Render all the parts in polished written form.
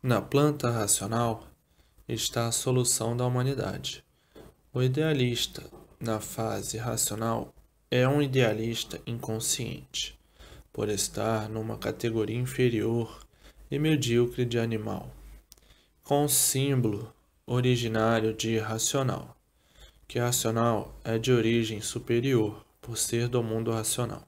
Na planta racional está a solução da humanidade. O idealista, na fase racional, é um idealista inconsciente, por estar numa categoria inferior e medíocre de animal, com símbolo originário de racional, que racional é de origem superior, por ser do mundo racional.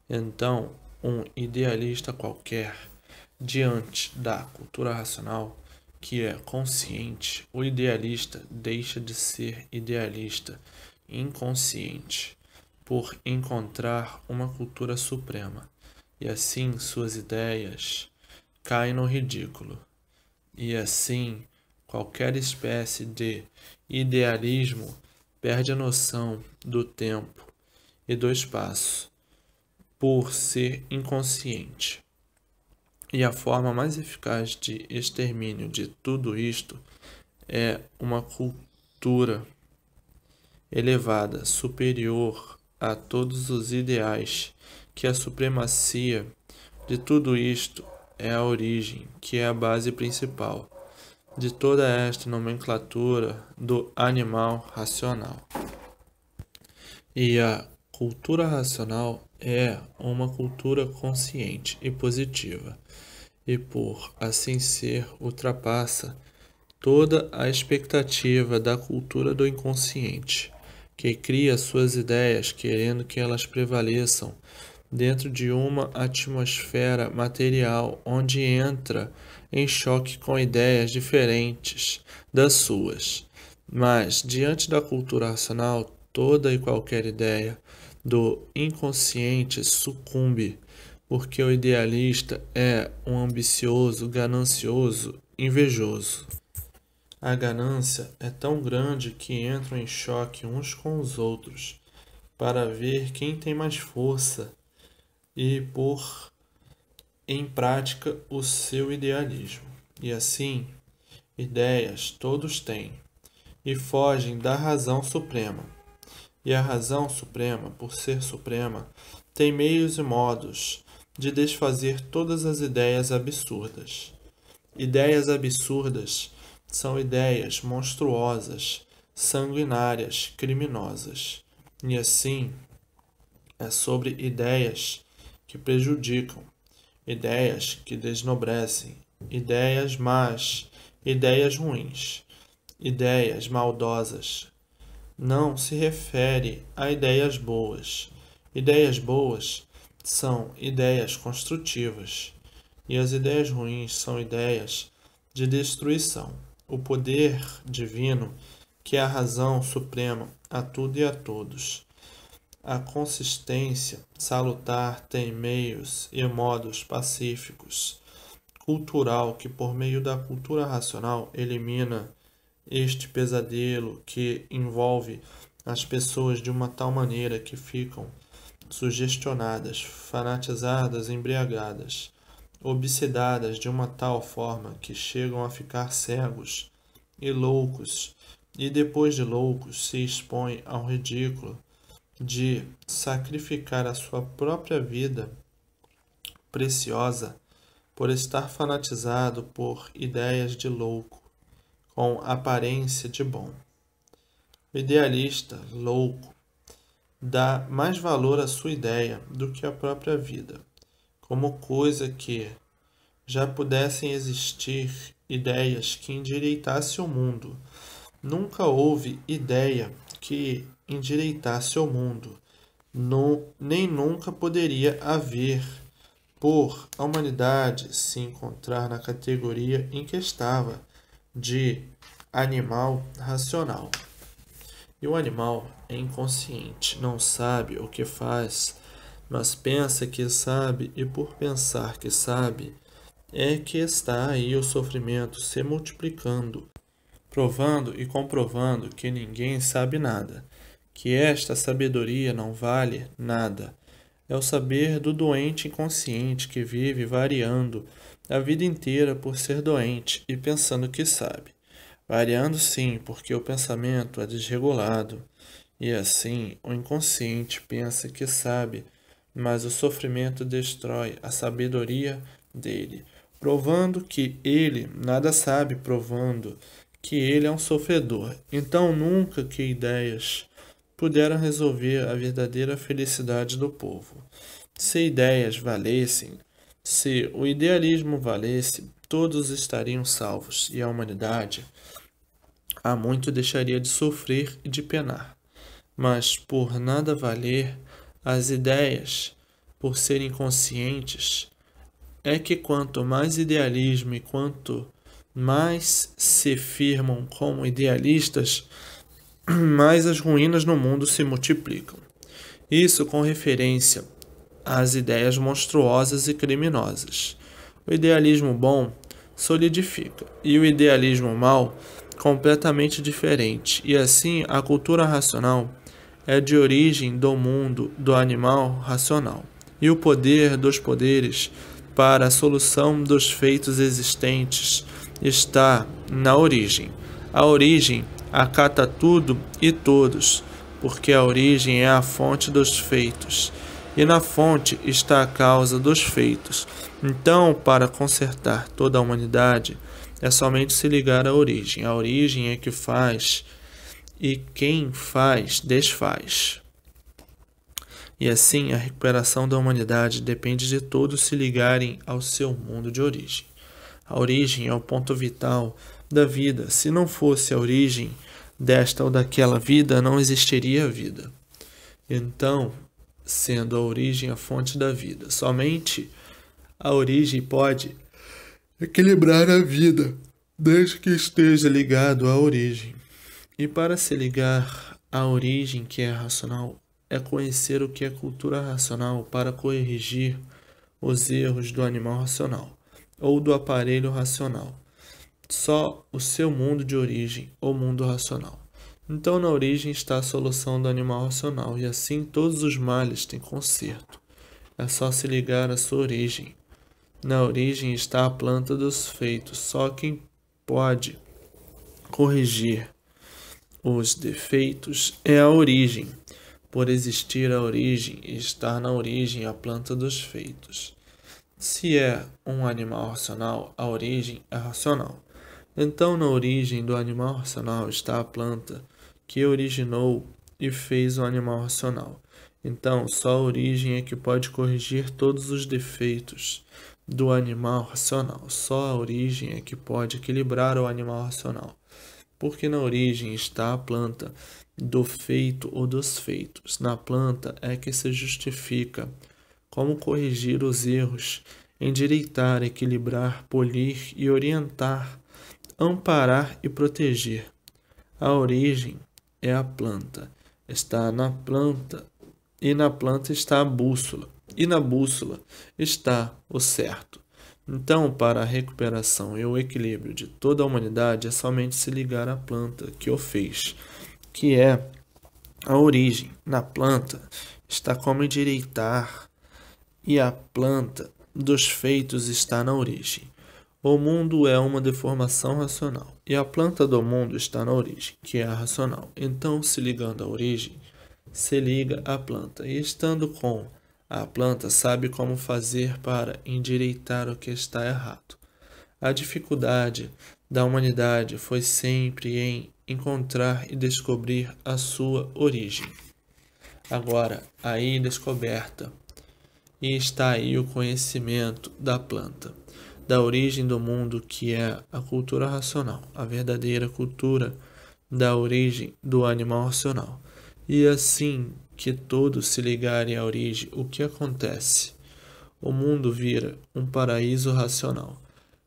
Então, um idealista qualquer, diante da cultura racional, que é consciente, o idealista deixa de ser idealista inconsciente, por encontrar uma cultura suprema, e assim suas ideias caem no ridículo. E assim, qualquer espécie de idealismo perde a noção do tempo e do espaço, por ser inconsciente. E a forma mais eficaz de extermínio de tudo isto é uma cultura elevada, superior a todos os ideais, que a supremacia de tudo isto é a origem, que é a base principal de toda esta nomenclatura do animal racional. E a cultura racional é uma cultura consciente e positiva, e por assim ser, ultrapassa toda a expectativa da cultura do inconsciente, que cria suas ideias querendo que elas prevaleçam dentro de uma atmosfera material onde entra em choque com ideias diferentes das suas. Mas, diante da cultura racional, toda e qualquer ideia do inconsciente sucumbe, porque o idealista é um ambicioso, ganancioso, invejoso. A ganância é tão grande que entram em choque uns com os outros para ver quem tem mais força e pôr em prática o seu idealismo. E assim, ideias todos têm e fogem da razão suprema. E a razão suprema, por ser suprema, tem meios e modos de desfazer todas as ideias absurdas. Ideias absurdas são ideias monstruosas, sanguinárias, criminosas. E assim, é sobre ideias que prejudicam, ideias que desnobrecem, ideias más, ideias ruins, ideias maldosas. Não se refere a ideias boas. Ideias boas são ideias construtivas, e as ideias ruins são ideias de destruição. O poder divino, que é a razão suprema a tudo e a todos. A consistência salutar tem meios e modos pacíficos, cultural, que por meio da cultura racional elimina este pesadelo que envolve as pessoas de uma tal maneira que ficam sugestionadas, fanatizadas, embriagadas, obsedadas de uma tal forma que chegam a ficar cegos e loucos, e depois de loucos se expõem ao ridículo de sacrificar a sua própria vida preciosa por estar fanatizado por ideias de louco, com aparência de bom. O idealista louco dá mais valor à sua ideia do que à própria vida, como coisa que já pudessem existir ideias que endireitassem o mundo. Nunca houve ideia que endireitasse o mundo, nem nunca poderia haver, por a humanidade se encontrar na categoria em que estava, de animal racional. E o animal é inconsciente, não sabe o que faz, mas pensa que sabe, e por pensar que sabe, é que está aí o sofrimento se multiplicando, provando e comprovando que ninguém sabe nada, que esta sabedoria não vale nada. É o saber do doente inconsciente que vive variando a vida inteira por ser doente e pensando que sabe. Variando sim, porque o pensamento é desregulado, e assim o inconsciente pensa que sabe, mas o sofrimento destrói a sabedoria dele, provando que ele nada sabe, provando que ele é um sofredor. Então nunca que ideias puderam resolver a verdadeira felicidade do povo. Se ideias valessem, se o idealismo valesse, todos estariam salvos e a humanidade há muito deixaria de sofrer e de penar. Mas por nada valer, as ideias, por serem conscientes, é que quanto mais idealismo e quanto mais se firmam como idealistas, mais as ruínas no mundo se multiplicam. Isso com referência às ideias monstruosas e criminosas. O idealismo bom solidifica e o idealismo mau completamente diferente, e assim a cultura racional é de origem do mundo do animal racional, e o poder dos poderes para a solução dos feitos existentes está na origem. A origem acata tudo e todos, porque a origem é a fonte dos feitos, e na fonte está a causa dos feitos. Então, para consertar toda a humanidade, é somente se ligar à origem. A origem é que faz, e quem faz, desfaz. E assim, a recuperação da humanidade depende de todos se ligarem ao seu mundo de origem. A origem é o ponto vital da vida. Se não fosse a origem desta ou daquela vida, não existiria vida. Então, sendo a origem a fonte da vida, somente a origem pode equilibrar a vida, desde que esteja ligado à origem. E para se ligar à origem que é racional, é conhecer o que é cultura racional para corrigir os erros do animal racional ou do aparelho racional. Só o seu mundo de origem, o mundo racional. Então, na origem está a solução do animal racional, e assim todos os males têm conserto. É só se ligar à sua origem. Na origem está a planta dos feitos. Só quem pode corrigir os defeitos é a origem. Por existir a origem e estar na origem a planta dos feitos. Se é um animal racional, a origem é racional. Então, na origem do animal racional está a planta que originou e fez o animal racional. Então, só a origem é que pode corrigir todos os defeitos do animal racional. Só a origem é que pode equilibrar o animal racional. Porque na origem está a planta do feito ou dos feitos. Na planta é que se justifica como corrigir os erros, endireitar, equilibrar, polir e orientar, amparar e proteger. A origem é a planta, está na planta, e na planta está a bússola, e na bússola está o certo. Então, para a recuperação e o equilíbrio de toda a humanidade, é somente se ligar à planta que o fez, que é a origem. Na planta está como endireitar, e a planta dos feitos está na origem. O mundo é uma deformação racional, e a planta do mundo está na origem, que é a racional. Então, se ligando à origem, se liga à planta, e estando com a planta, sabe como fazer para endireitar o que está errado. A dificuldade da humanidade foi sempre em encontrar e descobrir a sua origem. Agora, aí descoberta, e está aí o conhecimento da planta, da origem do mundo, que é a cultura racional, a verdadeira cultura da origem do animal racional. E assim que todos se ligarem à origem, o que acontece? O mundo vira um paraíso racional,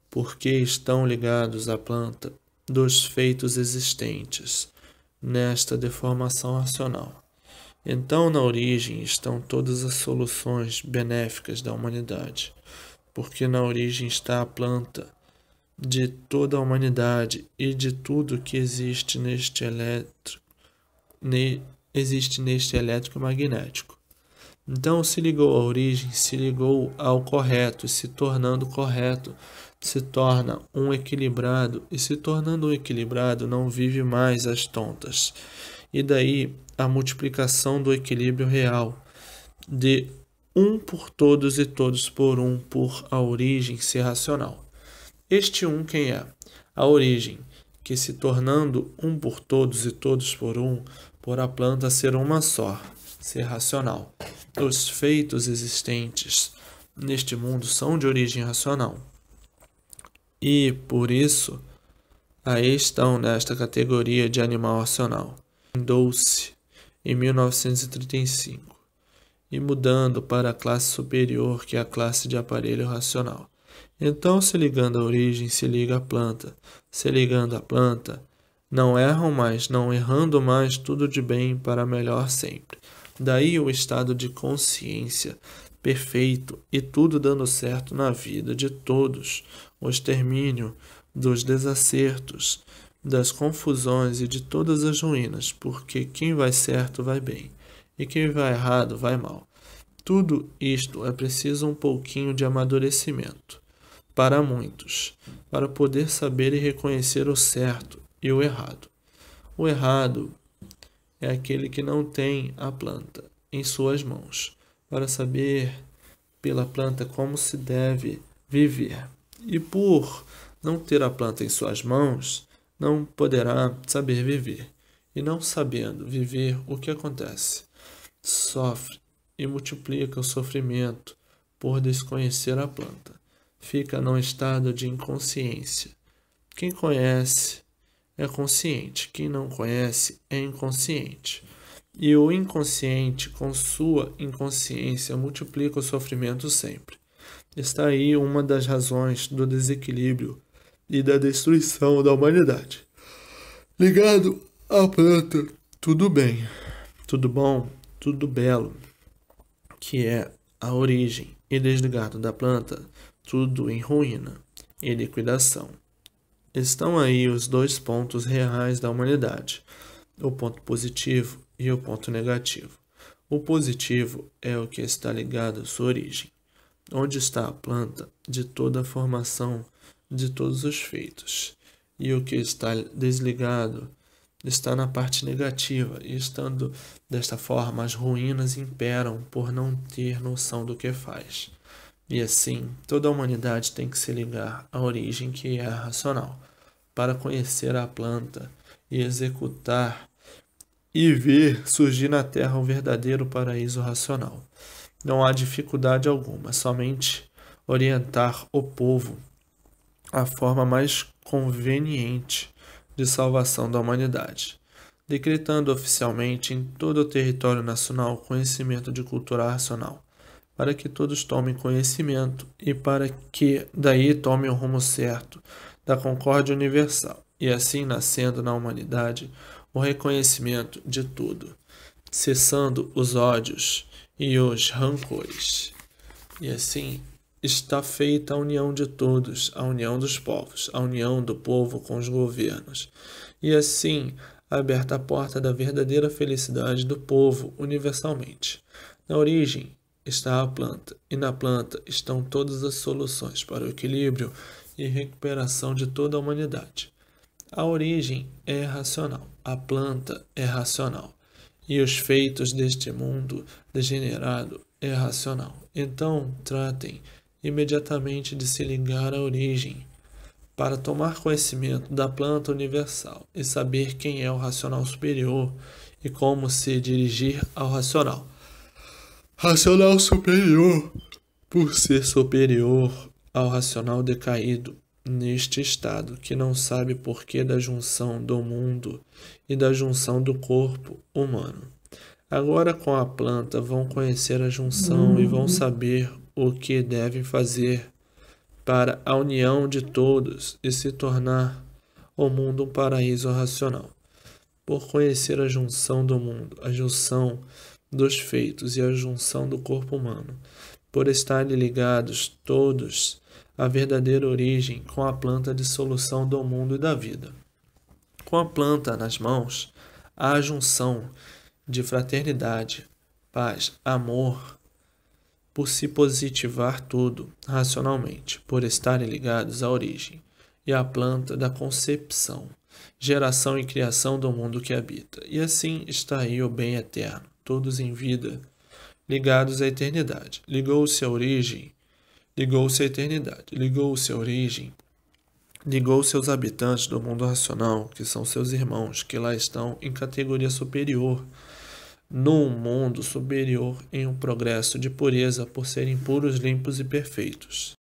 porque estão ligados à planta dos feitos existentes nesta deformação racional. Então, na origem estão todas as soluções benéficas da humanidade, porque na origem está a planta de toda a humanidade e de tudo que existe neste elétrico e magnético. Então, se ligou à origem, se ligou ao correto, se tornando correto, se torna um equilibrado, e se tornando um equilibrado, não vive mais as tontas. E daí a multiplicação do equilíbrio real de um por todos e todos por um, por a origem ser racional. Este um quem é? A origem, que se tornando um por todos e todos por um, por a planta ser uma só, ser racional. Os feitos existentes neste mundo são de origem racional. E, por isso, aí estão nesta categoria de animal racional. Mudou-se em 1935 e mudando para a classe superior, que é a classe de aparelho racional. Então, se ligando à origem, se liga à planta. Se ligando à planta, não erram mais, não errando mais, tudo de bem para melhor sempre. Daí o estado de consciência perfeito e tudo dando certo na vida de todos, o extermínio dos desacertos, das confusões e de todas as ruínas, porque quem vai certo vai bem, e quem vai errado vai mal. Tudo isto é preciso um pouquinho de amadurecimento, para muitos, para poder saber e reconhecer o certo e o errado. O errado é aquele que não tem a planta em suas mãos, para saber pela planta como se deve viver. E por não ter a planta em suas mãos, não poderá saber viver. E não sabendo viver, o que acontece? Sofre e multiplica o sofrimento por desconhecer a planta. Fica num estado de inconsciência. Quem conhece é consciente, quem não conhece é inconsciente. E o inconsciente, com sua inconsciência, multiplica o sofrimento sempre. Está aí uma das razões do desequilíbrio e da destruição da humanidade. Ligado à planta, tudo bem, tudo bom, tudo belo, que é a origem, e desligado da planta, tudo em ruína e liquidação. Estão aí os dois pontos reais da humanidade, o ponto positivo e o ponto negativo. O positivo é o que está ligado à sua origem, onde está a planta de toda a formação de todos os feitos. E o que está desligado está na parte negativa, e estando desta forma, as ruínas imperam por não ter noção do que faz. E assim, toda a humanidade tem que se ligar à origem, que é a racional, para conhecer a planta e executar e ver surgir na Terra um verdadeiro paraíso racional. Não há dificuldade alguma, somente orientar o povo à forma mais conveniente de salvação da humanidade, decretando oficialmente em todo o território nacional conhecimento de cultura racional, para que todos tomem conhecimento e para que daí tomem o rumo certo da concórdia universal, e assim nascendo na humanidade o reconhecimento de tudo, cessando os ódios e os rancores. E assim está feita a união de todos, a união dos povos, a união do povo com os governos. E assim aberta a porta da verdadeira felicidade do povo universalmente. Na origem está a planta, e na planta estão todas as soluções para o equilíbrio e recuperação de toda a humanidade. A origem é racional, a planta é racional, e os feitos deste mundo degenerado é racional. Então, tratem imediatamente de se ligar à origem, para tomar conhecimento da planta universal e saber quem é o racional superior e como se dirigir ao racional. Racional superior, por ser superior ao racional decaído, neste estado, que não sabe porquê da junção do mundo e da junção do corpo humano. Agora, com a planta, vão conhecer a junção e vão saber o que devem fazer para a união de todos e se tornar o mundo um paraíso racional. Por conhecer a junção do mundo, a junção dos feitos e a junção do corpo humano, por estarem ligados todos à verdadeira origem com a planta de solução do mundo e da vida. Com a planta nas mãos, há a junção de fraternidade, paz, amor, por se positivar tudo racionalmente, por estarem ligados à origem e à planta da concepção, geração e criação do mundo que habita. E assim está aí o bem eterno, todos em vida, ligados à eternidade. Ligou-se à origem, ligou-se à eternidade, ligou-se à origem, ligou-se aos habitantes do mundo racional, que são seus irmãos, que lá estão em categoria superior, num mundo superior em um progresso de pureza por serem puros, limpos e perfeitos.